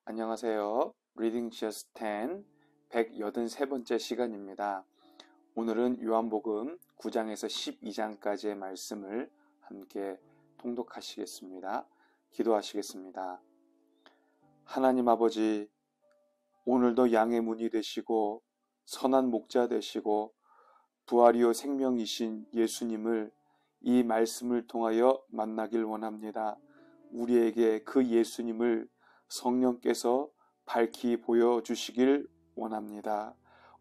안녕하세요. Reading Just 10 183번째 시간입니다. 오늘은 요한복음 9장에서 12장까지의 말씀을 함께 통독하시겠습니다. 기도하시겠습니다. 하나님 아버지, 오늘도 양의 문이 되시고 선한 목자 되시고 부활이요 생명이신 예수님을 이 말씀을 통하여 만나길 원합니다. 우리에게 그 예수님을 성령께서 밝히 보여주시길 원합니다.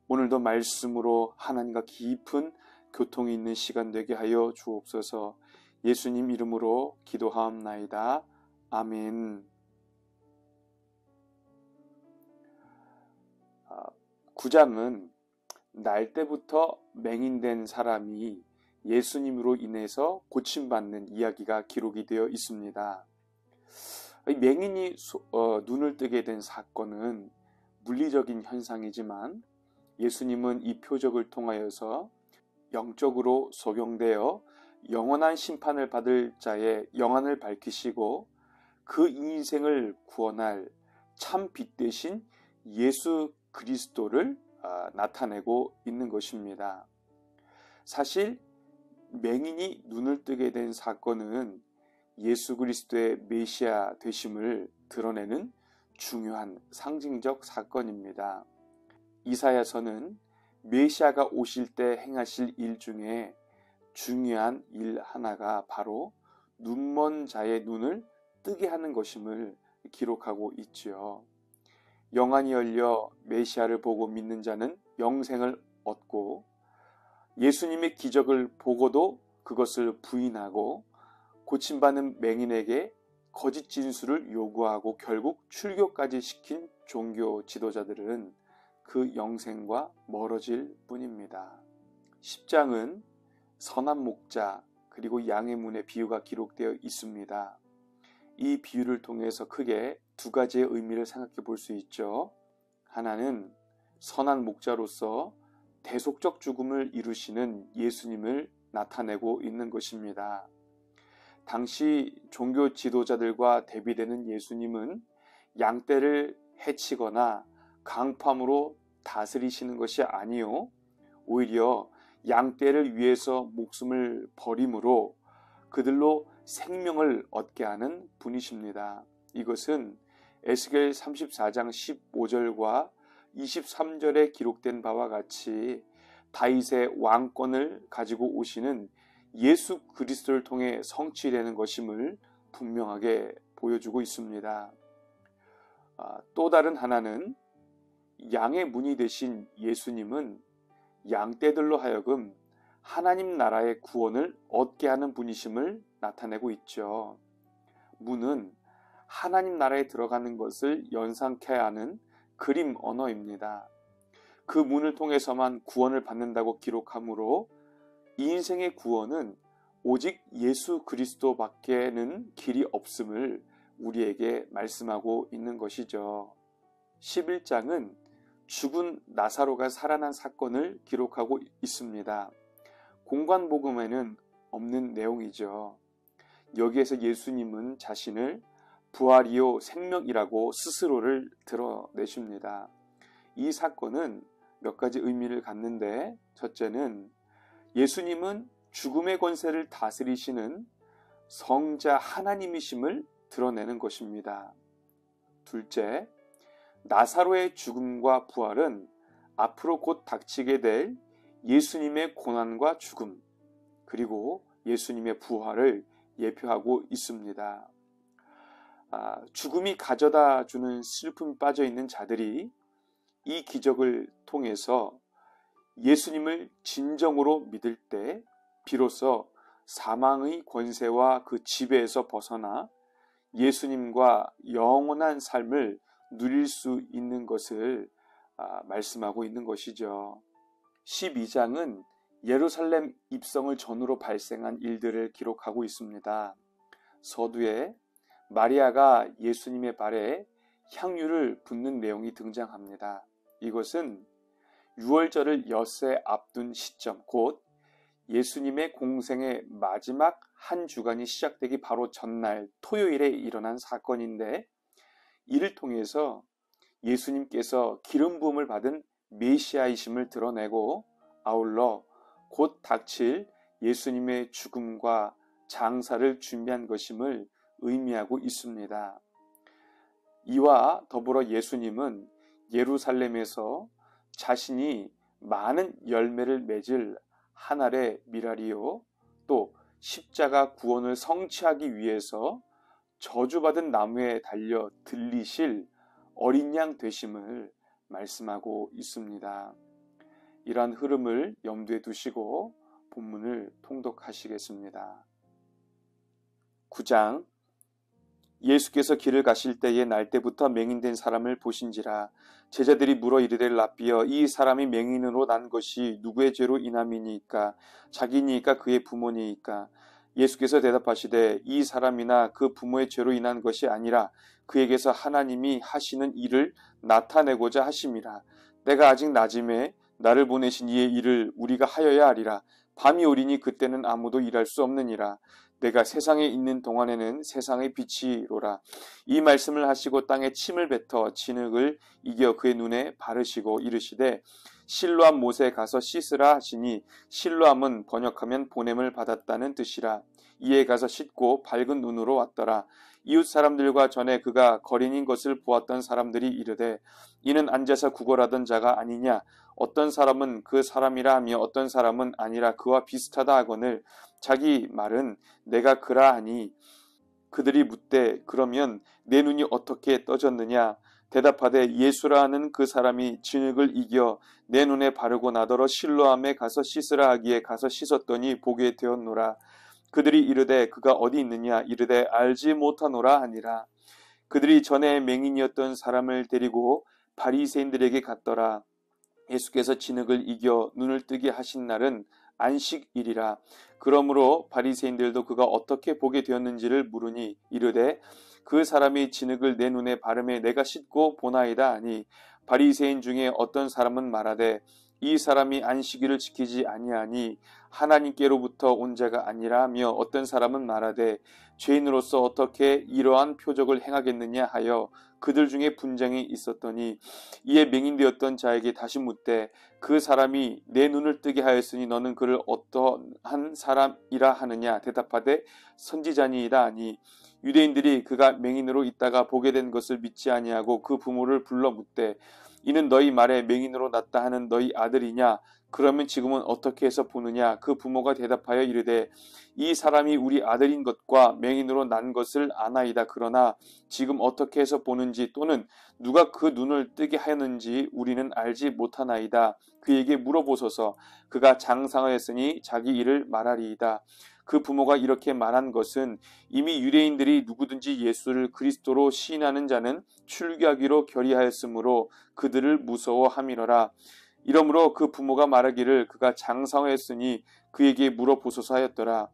오늘도 말씀으로 하나님과 깊은 교통이 있는 시간 되게 하여 주옵소서. 예수님 이름으로 기도하옵나이다. 아멘. 9장은 날 때부터 맹인된 사람이 예수님으로 인해서 고침받는 이야기가 기록이 되어 있습니다. 맹인이 눈을 뜨게 된 사건은 물리적인 현상이지만 예수님은 이 표적을 통하여서 영적으로 소경되어 영원한 심판을 받을 자의 영안을 밝히시고 그 인생을 구원할 참 빛 대신 예수 그리스도를 나타내고 있는 것입니다. 사실 맹인이 눈을 뜨게 된 사건은 예수 그리스도의 메시아 되심을 드러내는 중요한 상징적 사건입니다. 이사야서는 메시아가 오실 때 행하실 일 중에 중요한 일 하나가 바로 눈먼 자의 눈을 뜨게 하는 것임을 기록하고 있지요. 영안이 열려 메시아를 보고 믿는 자는 영생을 얻고 예수님의 기적을 보고도 그것을 부인하고 고침받는 맹인에게 거짓 진술을 요구하고 결국 출교까지 시킨 종교 지도자들은 그 영생과 멀어질 뿐입니다. 10장은 선한 목자 그리고 양의 문의 비유가 기록되어 있습니다. 이 비유를 통해서 크게 두 가지의 의미를 생각해 볼 수 있죠. 하나는 선한 목자로서 대속적 죽음을 이루시는 예수님을 나타내고 있는 것입니다. 당시 종교 지도자들과 대비되는 예수님은 양떼를 해치거나 강팜으로 다스리시는 것이 아니요, 오히려 양떼를 위해서 목숨을 버림으로 그들로 생명을 얻게 하는 분이십니다. 이것은 에스겔 34장 15절과 23절에 기록된 바와 같이 다윗의 왕권을 가지고 오시는 예수 그리스도를 통해 성취되는 것임을 분명하게 보여주고 있습니다. 또 다른 하나는 양의 문이 되신 예수님은 양떼들로 하여금 하나님 나라의 구원을 얻게 하는 분이심을 나타내고 있죠. 문은 하나님 나라에 들어가는 것을 연상케 하는 그림 언어입니다. 그 문을 통해서만 구원을 받는다고 기록하므로 이 인생의 구원은 오직 예수 그리스도밖에는 길이 없음을 우리에게 말씀하고 있는 것이죠. 11장은 죽은 나사로가 살아난 사건을 기록하고 있습니다. 공관복음에는 없는 내용이죠. 여기에서 예수님은 자신을 부활이요 생명이라고 스스로를 드러내십니다. 이 사건은 몇 가지 의미를 갖는데, 첫째는 예수님은 죽음의 권세를 다스리시는 성자 하나님이심을 드러내는 것입니다. 둘째, 나사로의 죽음과 부활은 앞으로 곧 닥치게 될 예수님의 고난과 죽음, 그리고 예수님의 부활을 예표하고 있습니다. 죽음이 가져다 주는 슬픔이 빠져 있는 자들이 이 기적을 통해서 예수님을 진정으로 믿을 때 비로소 사망의 권세와 그 지배에서 벗어나 예수님과 영원한 삶을 누릴 수 있는 것을 말씀하고 있는 것이죠. 12장은 예루살렘 입성을 전후로 발생한 일들을 기록하고 있습니다. 서두에 마리아가 예수님의 발에 향유를 붓는 내용이 등장합니다. 이것은 유월절을 엿새 앞둔 시점, 곧 예수님의 공생의 마지막 한 주간이 시작되기 바로 전날 토요일에 일어난 사건인데, 이를 통해서 예수님께서 기름 부음을 받은 메시아이심을 드러내고 아울러 곧 닥칠 예수님의 죽음과 장사를 준비한 것임을 의미하고 있습니다. 이와 더불어 예수님은 예루살렘에서 자신이 많은 열매를 맺을 한 알의 미랄이요 또 십자가 구원을 성취하기 위해서 저주받은 나무에 달려 들리실 어린 양 되심을 말씀하고 있습니다. 이러한 흐름을 염두에 두시고 본문을 통독하시겠습니다. 9장 예수께서 길을 가실 때에 날때부터 맹인된 사람을 보신지라. 제자들이 물어 이르되 랍비여 이 사람이 맹인으로 난 것이 누구의 죄로 인함이니까 자기니까 그의 부모니까. 예수께서 대답하시되 이 사람이나 그 부모의 죄로 인한 것이 아니라 그에게서 하나님이 하시는 일을 나타내고자 하심이라. 내가 아직 낮음에 나를 보내신 이의 일을 우리가 하여야 하리라. 밤이 오리니 그때는 아무도 일할 수 없느니라. 내가 세상에 있는 동안에는 세상의 빛이로라. 이 말씀을 하시고 땅에 침을 뱉어 진흙을 이겨 그의 눈에 바르시고 이르시되 실로암 못에 가서 씻으라 하시니 실로암은 번역하면 보냄을 받았다는 뜻이라. 이에 가서 씻고 밝은 눈으로 왔더라. 이웃 사람들과 전에 그가 거린인 것을 보았던 사람들이 이르되 이는 앉아서 구걸하던 자가 아니냐. 어떤 사람은 그 사람이라 하며 어떤 사람은 아니라 그와 비슷하다 하거늘 자기 말은 내가 그라 하니 그들이 묻되 그러면 내 눈이 어떻게 떠졌느냐. 대답하되 예수라 하는 그 사람이 진흙을 이겨 내 눈에 바르고 나더러 실로암에 가서 씻으라 하기에 가서 씻었더니 보게 되었노라. 그들이 이르되 그가 어디 있느냐. 이르되 알지 못하노라 하니라. 그들이 전에 맹인이었던 사람을 데리고 바리새인들에게 갔더라. 예수께서 진흙을 이겨 눈을 뜨게 하신 날은 안식일이라. 그러므로 바리새인들도 그가 어떻게 보게 되었는지를 물으니 이르되 그 사람이 진흙을 내 눈에 바르매 내가 씻고 보나이다 하니 바리새인 중에 어떤 사람은 말하되 이 사람이 안식일을 지키지 아니하니 하나님께로부터 온 자가 아니라 하며 어떤 사람은 말하되 죄인으로서 어떻게 이러한 표적을 행하겠느냐 하여 그들 중에 분쟁이 있었더니 이에 맹인되었던 자에게 다시 묻되 그 사람이 내 눈을 뜨게 하였으니 너는 그를 어떠한 사람이라 하느냐. 대답하되 선지자니이다 하니 유대인들이 그가 맹인으로 있다가 보게 된 것을 믿지 아니하고 그 부모를 불러 묻되 이는 너희 말에 맹인으로 났다 하는 너희 아들이냐. 그러면 지금은 어떻게 해서 보느냐. 그 부모가 대답하여 이르되 이 사람이 우리 아들인 것과 맹인으로 난 것을 아나이다. 그러나 지금 어떻게 해서 보는지 또는 누가 그 눈을 뜨게 하였는지 우리는 알지 못하나이다. 그에게 물어보소서. 그가 장상하였으니 자기 일을 말하리이다. 그 부모가 이렇게 말한 것은 이미 유대인들이 누구든지 예수를 그리스도로 시인하는 자는 출교하기로 결의하였으므로 그들을 무서워함이로라. 이러므로 그 부모가 말하기를 그가 장상하였으니 그에게 물어보소서 하였더라.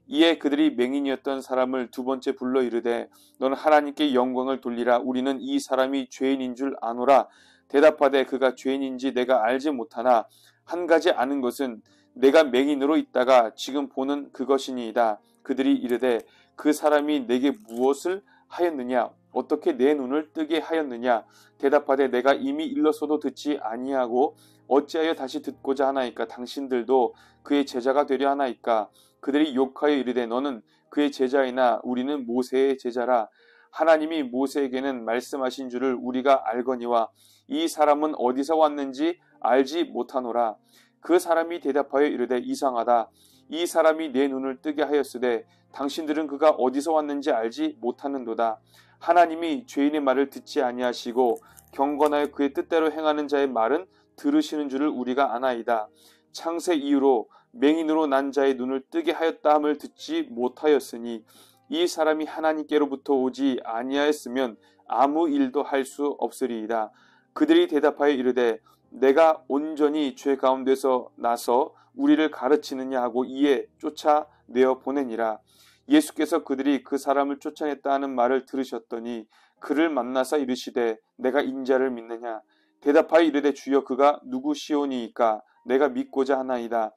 이에 그들이 맹인이었던 사람을 두 번째 불러 이르되 너는 하나님께 영광을 돌리라. 우리는 이 사람이 죄인인 줄 아노라. 대답하되 그가 죄인인지 내가 알지 못하나 한 가지 아는 것은 내가 맹인으로 있다가 지금 보는 그것이니이다. 그들이 이르되 그 사람이 내게 무엇을 하였느냐. 어떻게 내 눈을 뜨게 하였느냐. 대답하되 내가 이미 일렀어도 듣지 아니하고 어찌하여 다시 듣고자 하나이까. 당신들도 그의 제자가 되려 하나이까. 그들이 욕하여 이르되 너는 그의 제자이나 우리는 모세의 제자라. 하나님이 모세에게는 말씀하신 줄을 우리가 알거니와 이 사람은 어디서 왔는지 알지 못하노라. 그 사람이 대답하여 이르되 이상하다. 이 사람이 내 눈을 뜨게 하였으되 당신들은 그가 어디서 왔는지 알지 못하는도다. 하나님이 죄인의 말을 듣지 아니하시고 경건하여 그의 뜻대로 행하는 자의 말은 들으시는 줄을 우리가 아나이다. 창세 이후로 맹인으로 난 자의 눈을 뜨게 하였다 함을 듣지 못하였으니 이 사람이 하나님께로부터 오지 아니하였으면 아무 일도 할 수 없으리이다. 그들이 대답하여 이르되 내가 온전히 죄 가운데서 나서 우리를 가르치느냐 하고 이에 쫓아내어 보내니라. 예수께서 그들이 그 사람을 쫓아냈다 하는 말을 들으셨더니 그를 만나사 이르시되 내가 인자를 믿느냐. 대답하여 이르되 주여 그가 누구시오니이까. 내가 믿고자 하나이다.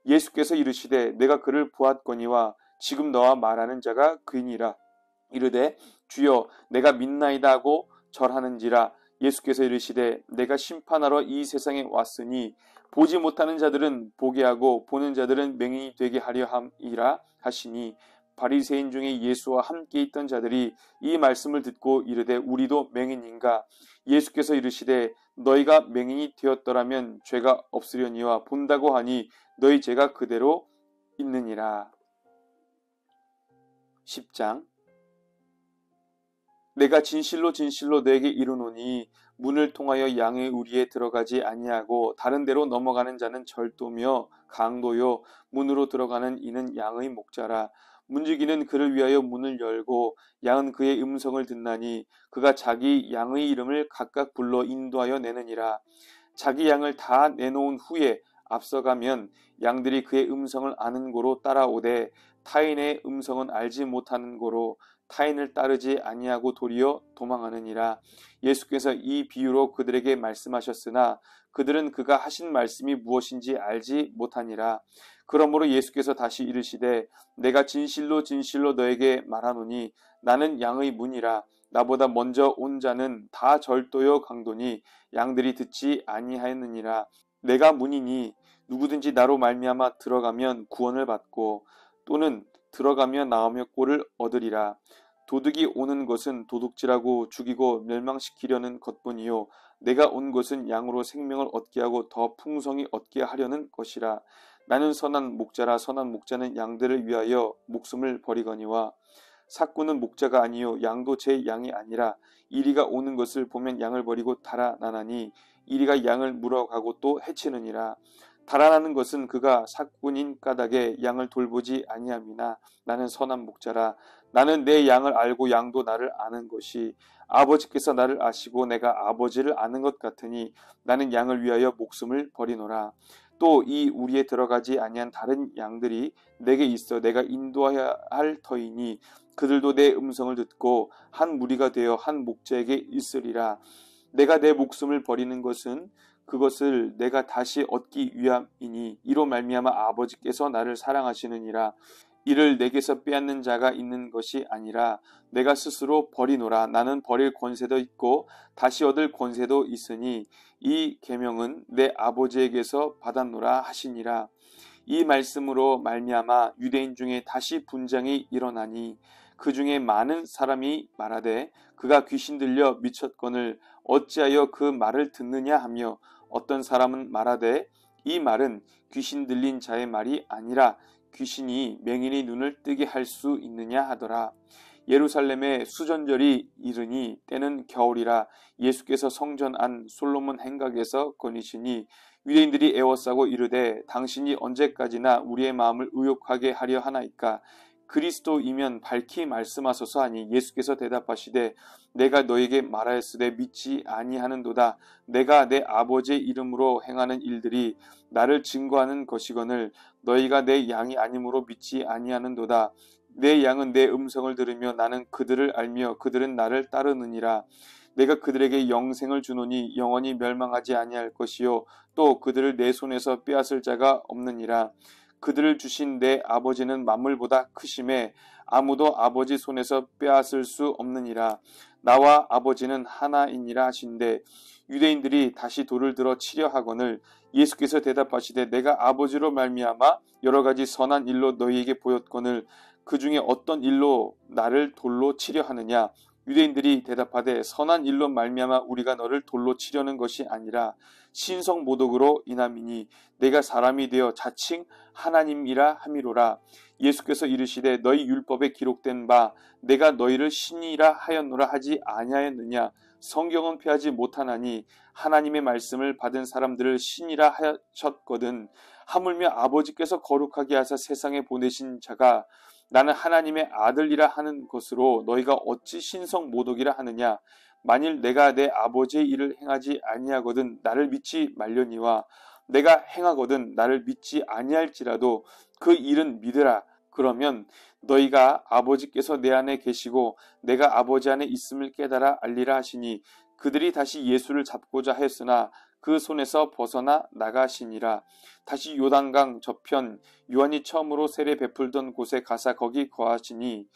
예수께서 이르시되 내가 그를 보았거니와 지금 너와 말하는 자가 그이니라. 이르되 주여 내가 믿나이다 하고 절하는지라. 예수께서 이르시되 내가 심판하러 이 세상에 왔으니 보지 못하는 자들은 보게 하고 보는 자들은 맹인이 되게 하려 함이라 하시니, 바리새인 중에 예수와 함께 있던 자들이 이 말씀을 듣고 이르되 우리도 맹인인가? 예수께서 이르시되 너희가 맹인이 되었더라면 죄가 없으려니와 본다고 하니 너희 죄가 그대로 있느니라. 10장. 내가 진실로 진실로 너에게 이르노니 문을 통하여 양의 우리에 들어가지 아니하고 다른 데로 넘어가는 자는 절도며 강도요 문으로 들어가는 이는 양의 목자라. 문지기는 그를 위하여 문을 열고 양은 그의 음성을 듣나니 그가 자기 양의 이름을 각각 불러 인도하여 내느니라. 자기 양을 다 내놓은 후에 앞서가면 양들이 그의 음성을 아는 고로 따라오되 타인의 음성은 알지 못하는 고로 타인을 따르지 아니하고 도리어 도망하느니라. 예수께서 이 비유로 그들에게 말씀하셨으나 그들은 그가 하신 말씀이 무엇인지 알지 못하니라. 그러므로 예수께서 다시 이르시되 내가 진실로 진실로 너에게 말하노니 나는 양의 문이라. 나보다 먼저 온 자는 다 절도요 강도니 양들이 듣지 아니하였느니라. 내가 문이니 누구든지 나로 말미암아 들어가면 구원을 받고 또는 들어가며 나오며 꼴을 얻으리라. 도둑이 오는 것은 도둑질하고 죽이고 멸망시키려는 것뿐이요 내가 온 것은 양으로 생명을 얻게 하고 더 풍성히 얻게 하려는 것이라. 나는 선한 목자라. 선한 목자는 양들을 위하여 목숨을 버리거니와 삭구는 목자가 아니요 양도 제 양이 아니라 이리가 오는 것을 보면 양을 버리고 달아나나니 이리가 양을 물어가고 또 해치느니라. 달아나는 것은 그가 삭군인 까닭에 양을 돌보지 아니함이나 나는 선한 목자라. 나는 내 양을 알고 양도 나를 아는 것이 아버지께서 나를 아시고 내가 아버지를 아는 것 같으니 나는 양을 위하여 목숨을 버리노라. 또 이 우리에 들어가지 아니한 다른 양들이 내게 있어 내가 인도하여야 할 터이니 그들도 내 음성을 듣고 한 무리가 되어 한 목자에게 있으리라. 내가 내 목숨을 버리는 것은 그것을 내가 다시 얻기 위함이니 이로 말미암아 아버지께서 나를 사랑하시느니라. 이를 내게서 빼앗는 자가 있는 것이 아니라 내가 스스로 버리노라. 나는 버릴 권세도 있고 다시 얻을 권세도 있으니 이 계명은 내 아버지에게서 받았노라 하시니라. 이 말씀으로 말미암아 유대인 중에 다시 분쟁이 일어나니 그 중에 많은 사람이 말하되 그가 귀신 들려 미쳤거늘 어찌하여 그 말을 듣느냐 하며 어떤 사람은 말하되 이 말은 귀신 들린 자의 말이 아니라 귀신이 맹인의 눈을 뜨게 할 수 있느냐 하더라. 예루살렘에 수전절이 이르니 때는 겨울이라. 예수께서 성전 안 솔로몬 행각에서 거니시니 유대인들이 애워싸고 이르되 당신이 언제까지나 우리의 마음을 의욕하게 하려 하나이까? 그리스도이면 밝히 말씀하소서 하니 예수께서 대답하시되 내가 너에게 말하였으되 믿지 아니하는도다. 내가 내 아버지의 이름으로 행하는 일들이 나를 증거하는 것이거늘 너희가 내 양이 아니므로 믿지 아니하는도다. 내 양은 내 음성을 들으며 나는 그들을 알며 그들은 나를 따르느니라. 내가 그들에게 영생을 주노니 영원히 멸망하지 아니할 것이요 또 그들을 내 손에서 빼앗을 자가 없느니라. 그들을 주신 내 아버지는 만물보다 크심에 아무도 아버지 손에서 빼앗을 수 없느니라. 나와 아버지는 하나이니라 하신대 유대인들이 다시 돌을 들어 치려 하거늘 예수께서 대답하시되 내가 아버지로 말미암아 여러 가지 선한 일로 너희에게 보였거늘 그 중에 어떤 일로 나를 돌로 치려 하느냐? 유대인들이 대답하되 선한 일로 말미암아 우리가 너를 돌로 치려는 것이 아니라 신성 모독으로 인함이니 내가 사람이 되어 자칭 하나님이라 함이로라. 예수께서 이르시되 너희 율법에 기록된 바 내가 너희를 신이라 하였노라 하지 아니하였느냐? 성경은 폐하지 못하나니 하나님의 말씀을 받은 사람들을 신이라 하셨거든. 하물며 아버지께서 거룩하게 하사 세상에 보내신 자가 나는 하나님의 아들이라 하는 것으로 너희가 어찌 신성 모독이라 하느냐? 만일 내가 내 아버지의 일을 행하지 아니하거든 나를 믿지 말려니와 내가 행하거든 나를 믿지 아니할지라도 그 일은 믿으라. 그러면 너희가 아버지께서 내 안에 계시고 내가 아버지 안에 있음을 깨달아 알리라 하시니 그들이 다시 예수를 잡고자 했으나 그 손에서 벗어나 나가시니라. 다시 요단강 저편 요한이 처음으로 세례 베풀던 곳에 가사 거기 거하시니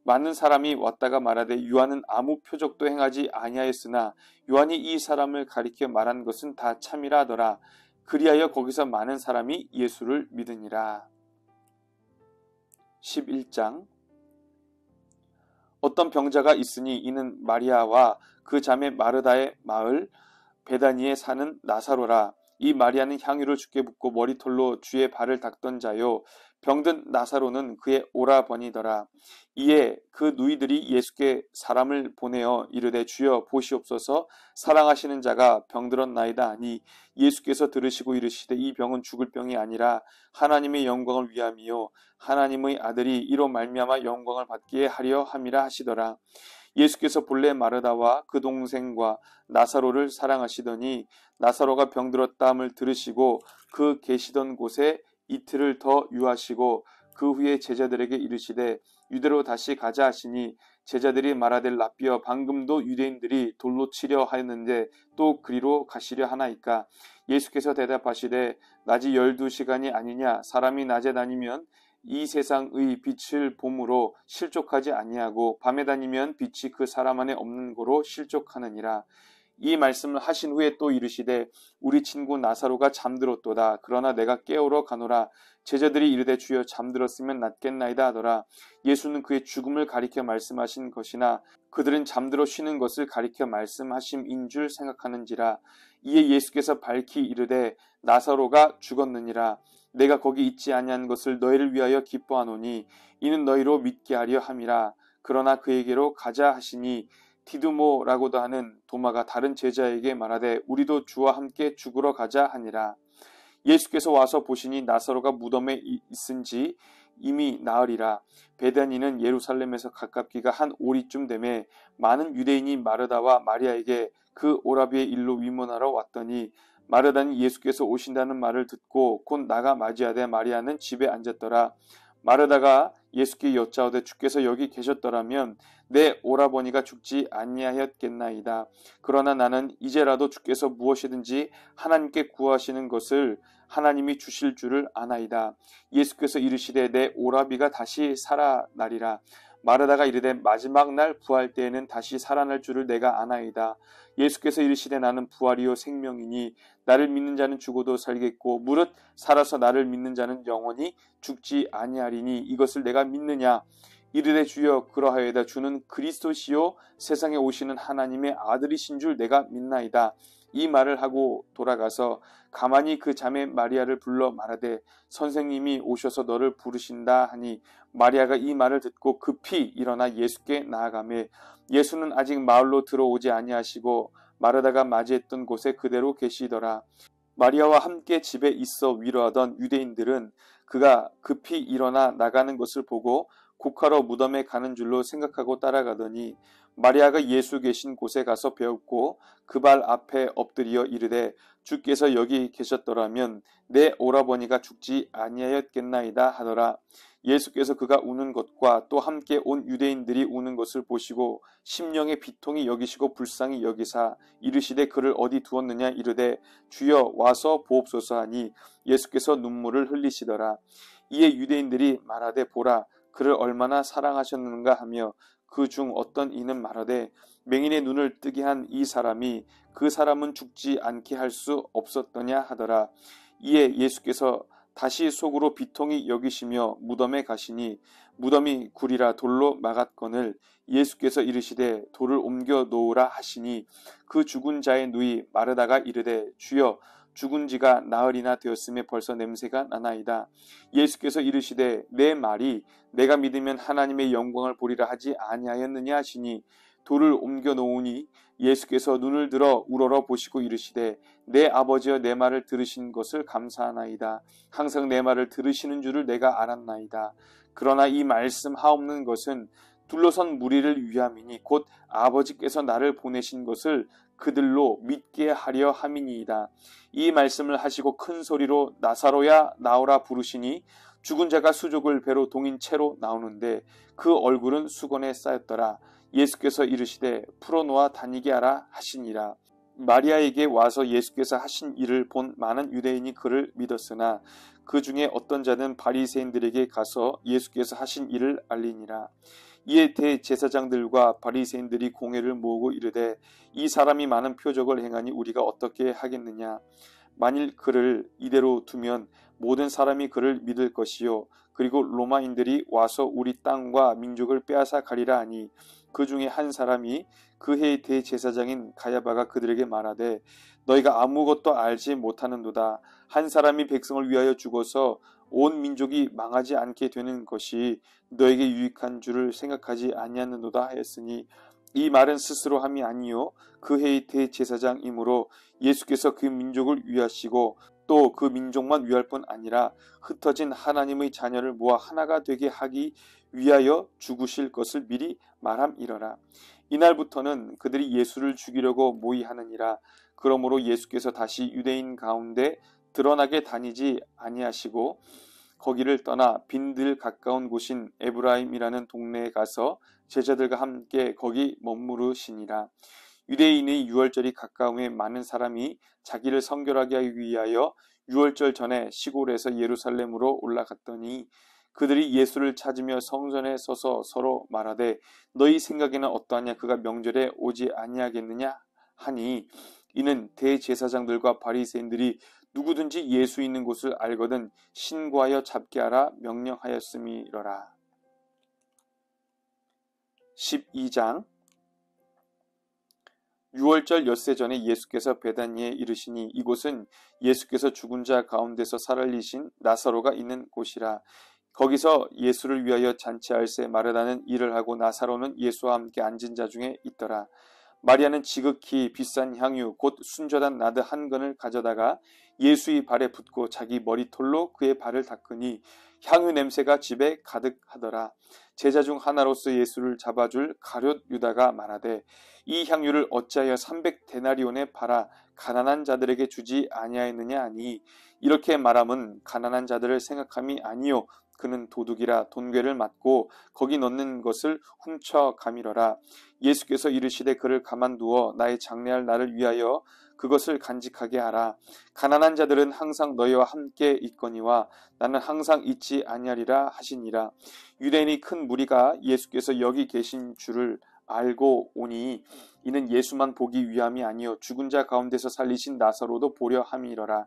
많은 사람이 왔다가 말하되 요한은 아무 표적도 행하지 아니하였으나 요한이 이 사람을 가리켜 말한 것은 다 참이라 하더라. 그리하여 거기서 많은 사람이 예수를 믿으니라. 11장. 어떤 병자가 있으니 이는 마리아와 그 자매 마르다의 마을 베다니에 사는 나사로라. 이 마리아는 향유를 주께 붓고 머리털로 주의 발을 닦던 자요, 병든 나사로는 그의 오라버니더라. 이에 그 누이들이 예수께 사람을 보내어 이르되 주여 보시옵소서, 사랑하시는 자가 병들었나이다 하니 예수께서 들으시고 이르시되 이 병은 죽을 병이 아니라 하나님의 영광을 위함이요 하나님의 아들이 이로 말미암아 영광을 받기에 하려 함이라 하시더라. 예수께서 본래 마르다와 그 동생과 나사로를 사랑하시더니 나사로가 병들었다함을 들으시고 그 계시던 곳에 이틀을 더 유하시고 그 후에 제자들에게 이르시되 유대로 다시 가자 하시니 제자들이 말하되 라삐어 방금도 유대인들이 돌로 치려 하였는데 또 그리로 가시려 하나이까. 예수께서 대답하시되 낮이 12시간이 아니냐. 사람이 낮에 다니면 이 세상의 빛을 봄으로 실족하지 아니하고 밤에 다니면 빛이 그 사람 안에 없는 고로 실족하느니라. 이 말씀을 하신 후에 또 이르시되 우리 친구 나사로가 잠들었도다. 그러나 내가 깨우러 가노라. 제자들이 이르되 주여 잠들었으면 낫겠나이다 하더라. 예수는 그의 죽음을 가리켜 말씀하신 것이나 그들은 잠들어 쉬는 것을 가리켜 말씀하심인 줄 생각하는지라. 이에 예수께서 밝히 이르되 나사로가 죽었느니라. 내가 거기 있지 아니한 것을 너희를 위하여 기뻐하노니 이는 너희로 믿게 하려 함이라. 그러나 그에게로 가자 하시니 디두모라고도 하는 도마가 다른 제자에게 말하되 우리도 주와 함께 죽으러 가자 하니라. 예수께서 와서 보시니 나사로가 무덤에 있은지 이미 나으리라. 베다니는 예루살렘에서 가깝기가 한 오리쯤 되매 많은 유대인이 마르다와 마리아에게 그 오라비의 일로 위문하러 왔더니 마르다는 예수께서 오신다는 말을 듣고 곧 나가 맞이하되 마리아는 집에 앉았더라. 마르다가 예수께 여짜오되 주께서 여기 계셨더라면 내 오라버니가 죽지 아니하였겠나이다. 그러나 나는 이제라도 주께서 무엇이든지 하나님께 구하시는 것을 하나님이 주실 줄을 아나이다. 예수께서 이르시되 내 오라비가 다시 살아나리라. 마르다가 이르되 마지막 날 부활 때에는 다시 살아날 줄을 내가 아나이다. 예수께서 이르시되 나는 부활이요 생명이니 나를 믿는 자는 죽어도 살겠고 무릇 살아서 나를 믿는 자는 영원히 죽지 아니하리니 이것을 내가 믿느냐. 이르되 주여 그러하여다. 주는 그리스도시요 세상에 오시는 하나님의 아들이신 줄 내가 믿나이다. 이 말을 하고 돌아가서 가만히 그 자매 마리아를 불러 말하되 선생님이 오셔서 너를 부르신다 하니 마리아가 이 말을 듣고 급히 일어나 예수께 나아가매 예수는 아직 마을로 들어오지 아니하시고 마르다가 맞이했던 곳에 그대로 계시더라. 마리아와 함께 집에 있어 위로하던 유대인들은 그가 급히 일어나 나가는 것을 보고 곡하러 무덤에 가는 줄로 생각하고 따라가더니 마리아가 예수 계신 곳에 가서 배웠고 그 발 앞에 엎드려 이르되 주께서 여기 계셨더라면 내 오라버니가 죽지 아니하였겠나이다 하더라. 예수께서 그가 우는 것과 또 함께 온 유대인들이 우는 것을 보시고 심령의 비통이 여기시고 불쌍히 여기사 이르시되 그를 어디 두었느냐. 이르되 주여 와서 보옵소서 하니 예수께서 눈물을 흘리시더라. 이에 유대인들이 말하되 보라 그를 얼마나 사랑하셨는가 하며 그 중 어떤 이는 말하되 맹인의 눈을 뜨게 한 이 사람이 그 사람은 죽지 않게 할 수 없었더냐 하더라. 이에 예수께서 다시 속으로 비통히 여기시며 무덤에 가시니 무덤이 굴이라 돌로 막았거늘 예수께서 이르시되 돌을 옮겨 놓으라 하시니 그 죽은 자의 누이 마르다가 이르되 주여 죽은 지가 나흘이나 되었음에 벌써 냄새가 나나이다. 예수께서 이르시되 내 말이 내가 믿으면 하나님의 영광을 보리라 하지 아니하였느냐 하시니 돌을 옮겨 놓으니 예수께서 눈을 들어 우러러 보시고 이르시되 내 아버지여 내 말을 들으신 것을 감사하나이다. 항상 내 말을 들으시는 줄을 내가 알았나이다. 그러나 이 말씀 하옵는 것은 둘러선 무리를 위함이니 곧 아버지께서 나를 보내신 것을 그들로 믿게 하려 함이니이다. 이 말씀을 하시고 큰 소리로 나사로야 나오라 부르시니 죽은 자가 수족을 배로 동인 채로 나오는데 그 얼굴은 수건에 쌓였더라. 예수께서 이르시되 풀어놓아 다니게 하라 하시니라. 마리아에게 와서 예수께서 하신 일을 본 많은 유대인이 그를 믿었으나 그 중에 어떤 자는 바리새인들에게 가서 예수께서 하신 일을 알리니라. 이에 대제사장들과 바리새인들이 공회를 모으고 이르되 이 사람이 많은 표적을 행하니 우리가 어떻게 하겠느냐. 만일 그를 이대로 두면 모든 사람이 그를 믿을 것이요 그리고 로마인들이 와서 우리 땅과 민족을 빼앗아 가리라 하니 그 중에 한 사람이 그 해의 대제사장인 가야바가 그들에게 말하되 너희가 아무것도 알지 못하는도다. 한 사람이 백성을 위하여 죽어서 온 민족이 망하지 않게 되는 것이 너에게 유익한 줄을 생각하지 아니하는도다 하였으니 이 말은 스스로 함이 아니요 그 해의 대제사장이므로 예수께서 그 민족을 위하시고 또 그 민족만 위할 뿐 아니라 흩어진 하나님의 자녀를 모아 하나가 되게 하기 위하여 죽으실 것을 미리 말함이러라. 이날부터는 그들이 예수를 죽이려고 모의하느니라. 그러므로 예수께서 다시 유대인 가운데 드러나게 다니지 아니하시고 거기를 떠나 빈들 가까운 곳인 에브라임이라는 동네에 가서 제자들과 함께 거기 머무르시니라. 유대인의 유월절이 가까움에 많은 사람이 자기를 성결하게 하기 위하여 유월절 전에 시골에서 예루살렘으로 올라갔더니 그들이 예수를 찾으며 성전에 서서 서로 말하되 너희 생각에는 어떠하냐. 그가 명절에 오지 아니하겠느냐 하니 이는 대제사장들과 바리새인들이 누구든지 예수 있는 곳을 알거든 신고하여 잡게 하라 명령하였음이러라. 12장 유월절 엿새 전에 예수께서 베다니에 이르시니 이곳은 예수께서 죽은 자 가운데서 살아리신 나사로가 있는 곳이라. 거기서 예수를 위하여 잔치할세 마르다는 일을 하고 나사로는 예수와 함께 앉은 자 중에 있더라. 마리아는 지극히 비싼 향유 곧 순저단 나드 한 근을 가져다가 예수의 발에 붓고 자기 머리털로 그의 발을 닦으니 향유 냄새가 집에 가득하더라. 제자 중 하나로서 예수를 잡아줄 가룟 유다가 말하되 이 향유를 어찌하여 300데나리온에 팔아 가난한 자들에게 주지 아니하였느냐 하니 이렇게 말함은 가난한 자들을 생각함이 아니요 그는 도둑이라 돈괴를 맞고 거기 넣는 것을 훔쳐가미러라. 예수께서 이르시되 그를 가만두어 나의 장래할 날을 위하여 그것을 간직하게 하라. 가난한 자들은 항상 너희와 함께 있거니와 나는 항상 있지 아니하리라 하시니라. 유대인이 큰 무리가 예수께서 여기 계신 줄을 알고 오니 이는 예수만 보기 위함이 아니요 죽은 자 가운데서 살리신 나사로도 보려 함이러라.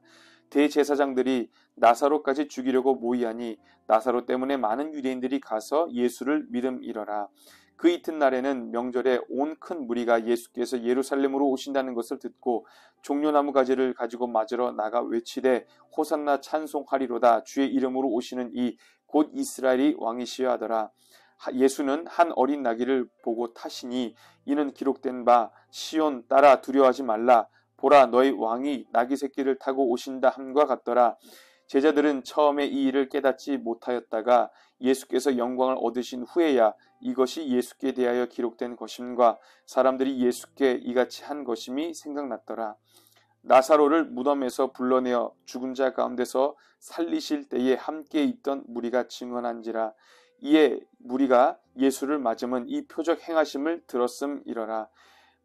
대제사장들이 나사로까지 죽이려고 모의하니 나사로 때문에 많은 유대인들이 가서 예수를 믿음이러라. 그 이튿날에는 명절에 온 큰 무리가 예수께서 예루살렘으로 오신다는 것을 듣고 종려나무 가지를 가지고 맞으러 나가 외치되 호산나 찬송하리로다. 주의 이름으로 오시는 이 곧 이스라엘이 왕이시여 하더라. 예수는 한 어린 나귀를 보고 타시니 이는 기록된 바 시온 따라 두려워하지 말라. 보라 너희 왕이 나귀 새끼를 타고 오신다 함과 같더라. 제자들은 처음에 이 일을 깨닫지 못하였다가 예수께서 영광을 얻으신 후에야 이것이 예수께 대하여 기록된 것임과 사람들이 예수께 이같이 한 것임이 생각났더라. 나사로를 무덤에서 불러내어 죽은 자 가운데서 살리실 때에 함께 있던 무리가 증언한지라. 이에 무리가 예수를 맞으면 이 표적 행하심을 들었음이러라.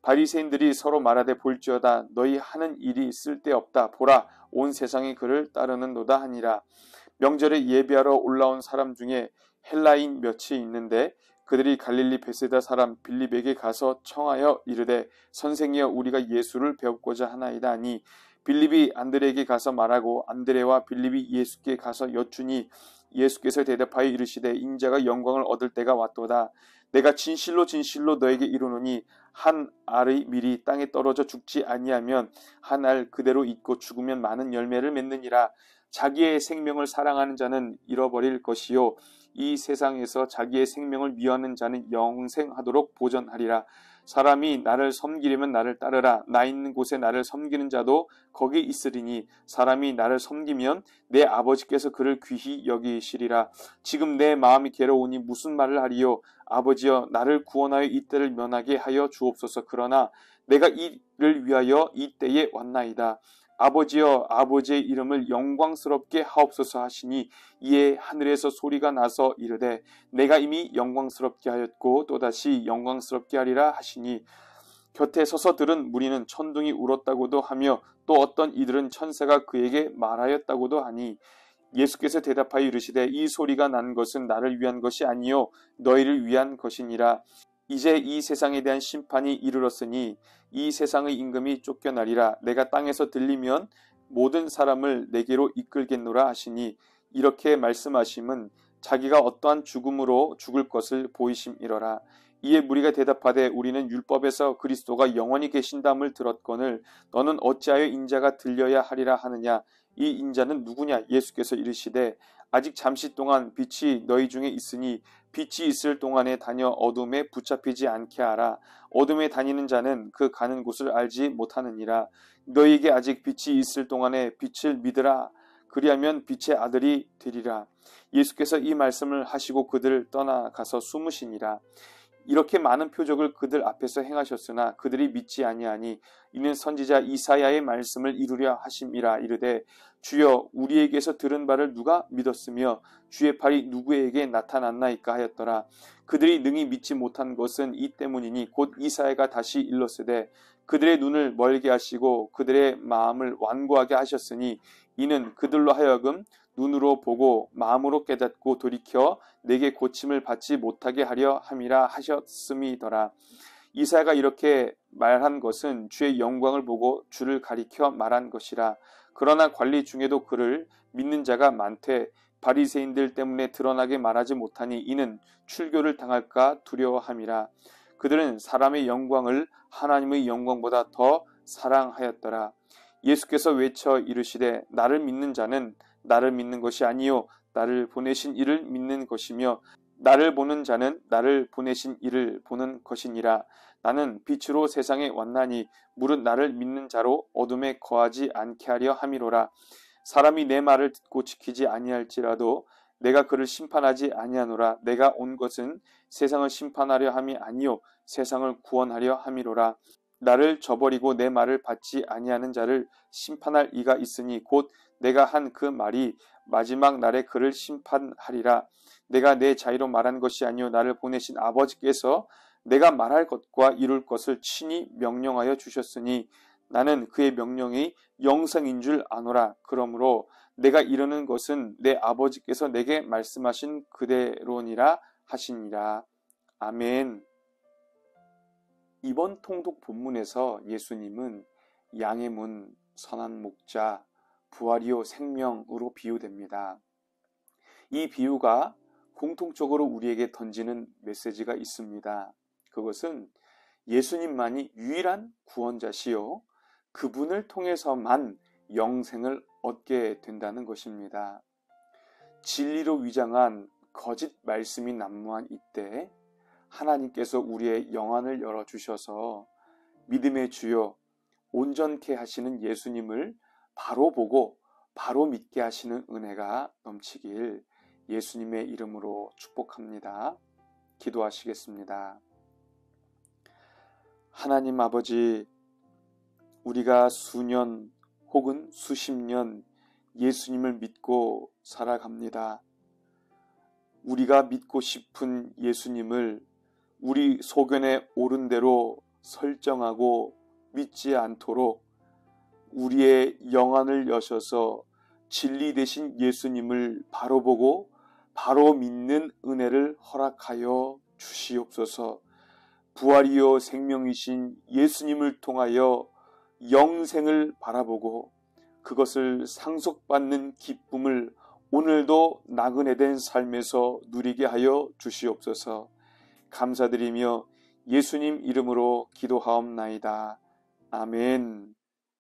바리새인들이 서로 말하되 볼지어다 너희 하는 일이 쓸데없다. 보라 온 세상이 그를 따르는도다 하니라. 명절에 예배하러 올라온 사람 중에 헬라인 몇이 있는데 그들이 갈릴리 베세다 사람 빌립에게 가서 청하여 이르되 선생이여 우리가 예수를 배우고자 하나이다 하니 빌립이 안드레에게 가서 말하고 안드레와 빌립이 예수께 가서 여쭈니 예수께서 대답하여 이르시되 인자가 영광을 얻을 때가 왔도다. 내가 진실로 진실로 너에게 이르노니 한 알의 밀이 땅에 떨어져 죽지 아니하면 한 알 그대로 있고 죽으면 많은 열매를 맺느니라. 자기의 생명을 사랑하는 자는 잃어버릴 것이요 이 세상에서 자기의 생명을 미워하는 자는 영생하도록 보전하리라. 사람이 나를 섬기려면 나를 따르라. 나 있는 곳에 나를 섬기는 자도 거기 있으리니 사람이 나를 섬기면 내 아버지께서 그를 귀히 여기시리라. 지금 내 마음이 괴로우니 무슨 말을 하리요. 아버지여 나를 구원하여 이 때를 면하게 하여 주옵소서. 그러나 내가 이를 위하여 이 때에 왔나이다. 아버지여 아버지의 이름을 영광스럽게 하옵소서 하시니 이에 하늘에서 소리가 나서 이르되 내가 이미 영광스럽게 하였고 또다시 영광스럽게 하리라 하시니 곁에 서서 들은 무리는 천둥이 울었다고도 하며 또 어떤 이들은 천사가 그에게 말하였다고도 하니 예수께서 대답하여 이르시되 이 소리가 난 것은 나를 위한 것이 아니요 너희를 위한 것이니라. 이제 이 세상에 대한 심판이 이르렀으니 이 세상의 임금이 쫓겨나리라. 내가 땅에서 들리면 모든 사람을 내게로 이끌겠노라 하시니 이렇게 말씀하심은 자기가 어떠한 죽음으로 죽을 것을 보이심이러라. 이에 무리가 대답하되 우리는 율법에서 그리스도가 영원히 계신담을 들었거늘 너는 어찌하여 인자가 들려야 하리라 하느냐. 이 인자는 누구냐? 예수께서 이르시되 아직 잠시 동안 빛이 너희 중에 있으니 빛이 있을 동안에 다녀 어둠에 붙잡히지 않게 하라. 어둠에 다니는 자는 그 가는 곳을 알지 못하느니라. 너희에게 아직 빛이 있을 동안에 빛을 믿으라. 그리하면 빛의 아들이 되리라. 예수께서 이 말씀을 하시고 그들을 떠나가서 숨으시니라. 이렇게 많은 표적을 그들 앞에서 행하셨으나 그들이 믿지 아니하니 이는 선지자 이사야의 말씀을 이루려 하심이라. 이르되 주여 우리에게서 들은 바를 누가 믿었으며 주의 팔이 누구에게 나타났나이까 하였더라. 그들이 능히 믿지 못한 것은 이 때문이니 곧 이사야가 다시 일렀으되 그들의 눈을 멀게 하시고 그들의 마음을 완고하게 하셨으니 이는 그들로 하여금 눈으로 보고 마음으로 깨닫고 돌이켜 내게 고침을 받지 못하게 하려 함이라 하셨음이더라. 이사야가 이렇게 말한 것은 주의 영광을 보고 주를 가리켜 말한 것이라. 그러나 관리 중에도 그를 믿는 자가 많되 바리새인들 때문에 드러나게 말하지 못하니 이는 출교를 당할까 두려워함이라. 그들은 사람의 영광을 하나님의 영광보다 더 사랑하였더라. 예수께서 외쳐 이르시되 나를 믿는 자는 나를 믿는 것이 아니요 나를 보내신 이를 믿는 것이며 나를 보는 자는 나를 보내신 이를 보는 것이니라. 나는 빛으로 세상에 왔나니 무릇 나를 믿는 자로 어둠에 거하지 않게 하려 함이로라. 사람이 내 말을 듣고 지키지 아니할지라도 내가 그를 심판하지 아니하노라. 내가 온 것은 세상을 심판하려 함이 아니요 세상을 구원하려 함이로라. 나를 저버리고 내 말을 받지 아니하는 자를 심판할 이가 있으니 곧 내가 한 그 말이 마지막 날에 그를 심판하리라. 내가 내 자유로 말한 것이 아니요 나를 보내신 아버지께서 내가 말할 것과 이룰 것을 친히 명령하여 주셨으니 나는 그의 명령이 영생인 줄 아노라. 그러므로 내가 이르는 것은 내 아버지께서 내게 말씀하신 그대로니라 하시니라. 아멘. 이번 통독 본문에서 예수님은 양의 문, 선한 목자, 부활이요 생명으로 비유됩니다. 이 비유가 공통적으로 우리에게 던지는 메시지가 있습니다. 그것은 예수님만이 유일한 구원자시요 그분을 통해서만 영생을 얻게 된다는 것입니다. 진리로 위장한 거짓 말씀이 난무한 이때 하나님께서 우리의 영안을 열어주셔서 믿음의 주요 온전케 하시는 예수님을 바로 보고 바로 믿게 하시는 은혜가 넘치길 예수님의 이름으로 축복합니다. 기도하시겠습니다. 하나님 아버지, 우리가 수년 혹은 수십 년 예수님을 믿고 살아갑니다. 우리가 믿고 싶은 예수님을 우리 소견에 옳은 대로 설정하고 믿지 않도록 우리의 영안을 여셔서 진리 되신 예수님을 바로 보고 바로 믿는 은혜를 허락하여 주시옵소서. 부활이요 생명이신 예수님을 통하여 영생을 바라보고 그것을 상속받는 기쁨을 오늘도 나그네된 삶에서 누리게 하여 주시옵소서. 감사드리며 예수님 이름으로 기도하옵나이다. 아멘.